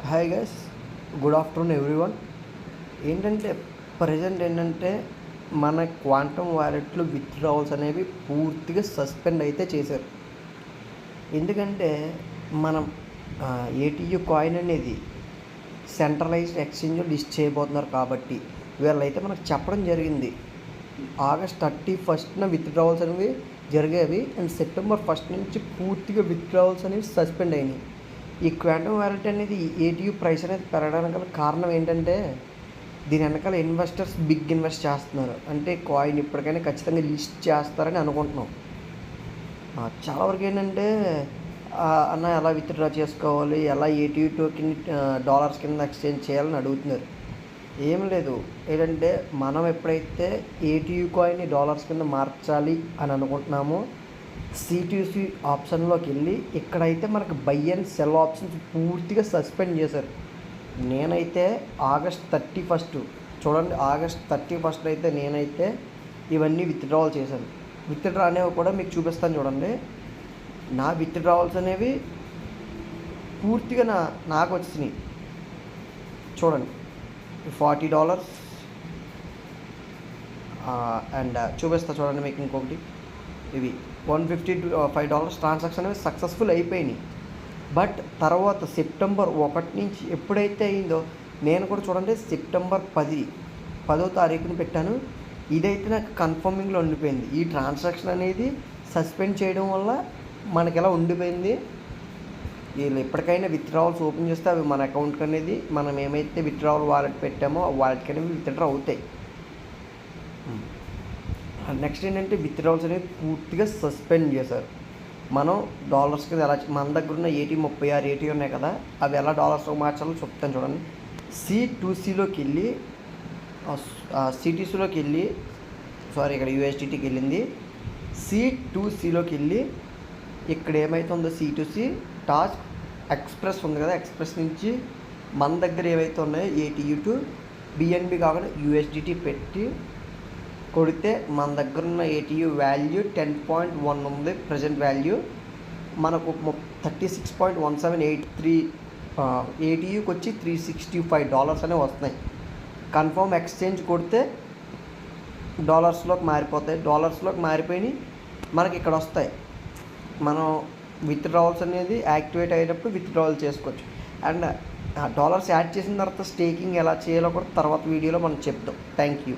Hi guys, good afternoon everyone. ఏంటంటే present ఏంటంటే మన క్వాంటమ్ వాలెట్లు విత్డ్రావల్స్ అనేవి పూర్తిగా సస్పెండ్ అయితే చేశారు. ఎందుకంటే మనం ఏటీయూ కాయిన్ అనేది సెంట్రలైజ్డ్ ఎక్స్చేంజ్లో లిస్ట్ చేయబోతున్నారు కాబట్టి వీళ్ళైతే మనకు చెప్పడం జరిగింది. ఆగస్ట్ 31న విత్డ్రావల్స్ అనేవి జరిగేవి అండ్ సెప్టెంబర్ 1 నుంచి పూర్తిగా విత్డ్రావల్స్ అనేవి సస్పెండ్ అయినాయి. ఈ క్వాంటమ్ వాలెట్ అనేది ఏటీయూ ప్రైస్ అనేది పెరగడానికి గల కారణం ఏంటంటే దీని వెనకాల ఇన్వెస్టర్స్ బిగ్ ఇన్వెస్ట్ చేస్తున్నారు. అంటే కాయిన్ ఇప్పటికైనా ఖచ్చితంగా లిస్ట్ చేస్తారని అనుకుంటున్నాం. చాలా వరకు ఏంటంటే అన్న ఎలా విత్డ్రా చేసుకోవాలి, ఎలా ఏటీయూ టోకెన్ డాలర్స్ కింద ఎక్స్చేంజ్ చేయాలని అడుగుతున్నారు. ఏం లేదు, ఏంటంటే మనం ఎప్పుడైతే ఏటీయూ కాయిన్ని డాలర్స్ కింద మార్చాలి అని అనుకుంటున్నామో సిటీసీ ఆప్షన్లోకి వెళ్ళి ఇక్కడైతే మనకు బై అండ్ సెల్ ఆప్షన్స్ పూర్తిగా సస్పెండ్ చేశారు. నేనైతే ఆగస్ట్ 31 చూడండి, ఆగస్ట్ 31 అయితే నేనైతే ఇవన్నీ విత్డ్రావల్ చేశాను. విత్డ్రా అనేవి కూడా మీకు చూపిస్తాను చూడండి. నా విత్డ్రావల్స్ అనేవి పూర్తిగా నాకు వచ్చినాయి. చూడండి, $40 అండ్ చూపిస్తా చూడండి మీకు ఇంకొకటి. ఇవి $155 ట్రాన్సాక్షన్ అనేవి సక్సెస్ఫుల్ అయిపోయినాయి. బట్ తర్వాత సెప్టెంబర్ 1 నుంచి ఎప్పుడైతే అయిందో నేను కూడా చూడండి సెప్టెంబర్ 10వ తారీఖుని పెట్టాను. ఇదైతే నాకు కన్ఫర్మింగ్లో ఉండిపోయింది. ఈ ట్రాన్సాక్షన్ అనేది సస్పెండ్ చేయడం వల్ల మనకి ఎలా ఉండిపోయింది. వీళ్ళు ఎప్పటికైనా విత్డ్రావల్స్ ఓపెన్ చేస్తే అవి మన అకౌంట్కి అనేది మనం ఏమైతే విత్డ్రావల్ వాలెట్ పెట్టామో ఆ వాలెట్కి అనేవి విత్డ్రా అవుతాయి. నెక్స్ట్ ఏంటంటే విత్డ్రావల్స్ అనేవి పూర్తిగా సస్పెండ్ చేశారు. మనం డాలర్స్ కింద ఎలా మన దగ్గర ఉన్న 36 ఉన్నాయి కదా, అవి ఎలా డాలర్స్లో మార్చాలో చెప్తాను చూడండి. C2Cలోకి వెళ్ళి సిటీసీలోకి వెళ్ళి ఇక్కడ USDTకి వెళ్ళింది. C2Cలోకి వెళ్ళి ఇక్కడ ఏమైతుందో C2C టాస్క్ ఎక్స్ప్రెస్ ఉంది కదా, ఎక్స్ప్రెస్ నుంచి మన దగ్గర ఏవైతే ఉన్నాయో ATU టు BNB కాకుండా USDT పెట్టి కొడితే మన దగ్గర ఉన్న ATU వాల్యూ 10.1 ఉంది. ప్రజెంట్ వాల్యూ మనకు 36.1783 ATUకి వచ్చి $365 అనేవి వస్తున్నాయి. కన్ఫర్మ్ ఎక్స్చేంజ్ కొడితే డాలర్స్లోకి మారిపోతాయి. డాలర్స్లోకి మారిపోయి మనకి ఇక్కడ వస్తాయి. మనం విత్డ్రావల్స్ అనేది యాక్టివేట్ అయ్యేటప్పుడు విత్డ్రావల్ చేసుకోవచ్చు. అండ్ డాలర్స్ యాడ్ చేసిన తర్వాత స్టేకింగ్ ఎలా చేయాలో కూడా తర్వాత వీడియోలో మనం చెప్తాం. Thank you.